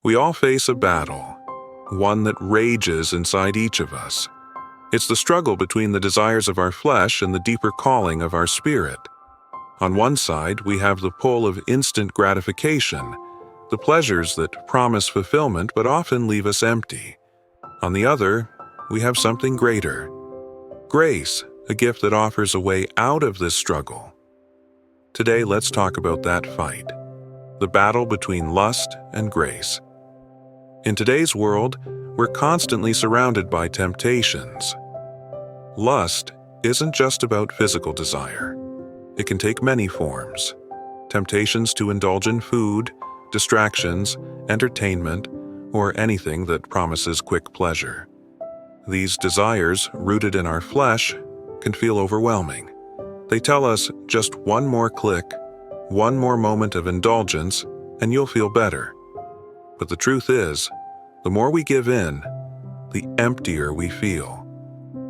We all face a battle, one that rages inside each of us. It's the struggle between the desires of our flesh and the deeper calling of our spirit. On one side, we have the pull of instant gratification, the pleasures that promise fulfillment but often leave us empty. On the other, we have something greater. Grace, a gift that offers a way out of this struggle. Today, let's talk about that fight, the battle between lust and grace. In today's world, we're constantly surrounded by temptations. Lust isn't just about physical desire. It can take many forms. Temptations to indulge in food, distractions, entertainment, or anything that promises quick pleasure. These desires, rooted in our flesh, can feel overwhelming. They tell us just one more click, one more moment of indulgence, and you'll feel better. But the truth is, the more we give in, the emptier we feel.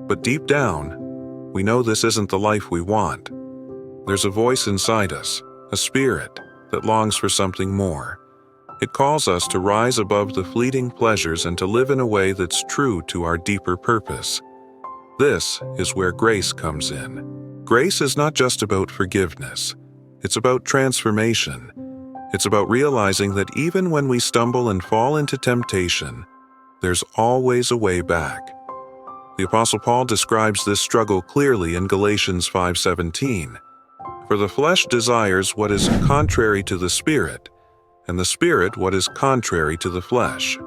But deep down, we know this isn't the life we want. There's a voice inside us, a spirit, that longs for something more. It calls us to rise above the fleeting pleasures and to live in a way that's true to our deeper purpose. This is where grace comes in. Grace is not just about forgiveness. It's about transformation. It's about realizing that even when we stumble and fall into temptation, there's always a way back. The Apostle Paul describes this struggle clearly in Galatians 5:17. For the flesh desires what is contrary to the Spirit, and the Spirit what is contrary to the flesh.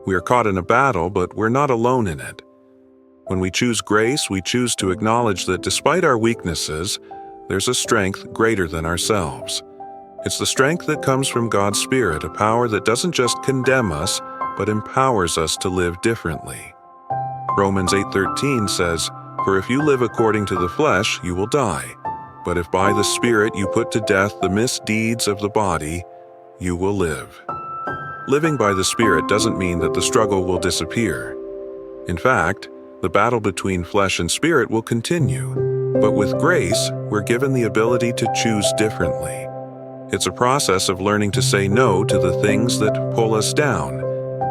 We are caught in a battle, but we're not alone in it. When we choose grace, we choose to acknowledge that despite our weaknesses, there's a strength greater than ourselves. It's the strength that comes from God's Spirit, a power that doesn't just condemn us, but empowers us to live differently. Romans 8:13 says, "For if you live according to the flesh, you will die. But if by the Spirit you put to death the misdeeds of the body, you will live." Living by the Spirit doesn't mean that the struggle will disappear. In fact, the battle between flesh and spirit will continue. But with grace, we're given the ability to choose differently. It's a process of learning to say no to the things that pull us down,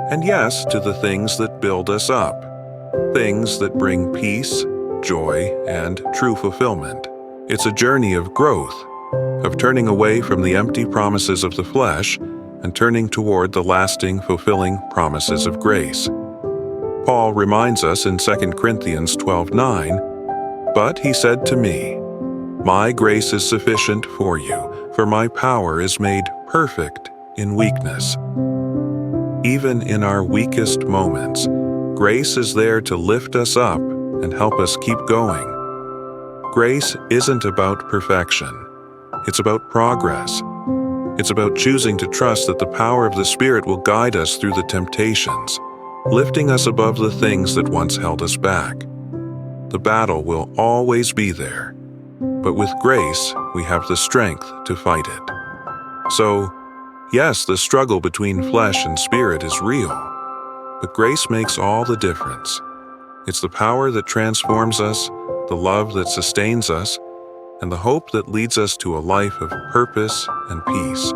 and yes to the things that build us up, things that bring peace, joy, and true fulfillment. It's a journey of growth, of turning away from the empty promises of the flesh and turning toward the lasting, fulfilling promises of grace. Paul reminds us in 2 Corinthians 12:9, "But he said to me, 'My grace is sufficient for you, for my power is made perfect in weakness.'" Even in our weakest moments, grace is there to lift us up and help us keep going. Grace isn't about perfection. It's about progress. It's about choosing to trust that the power of the Spirit will guide us through the temptations, lifting us above the things that once held us back. The battle will always be there, but with grace, we have the strength to fight it. So, yes, the struggle between flesh and spirit is real, but grace makes all the difference. It's the power that transforms us, the love that sustains us, and the hope that leads us to a life of purpose and peace.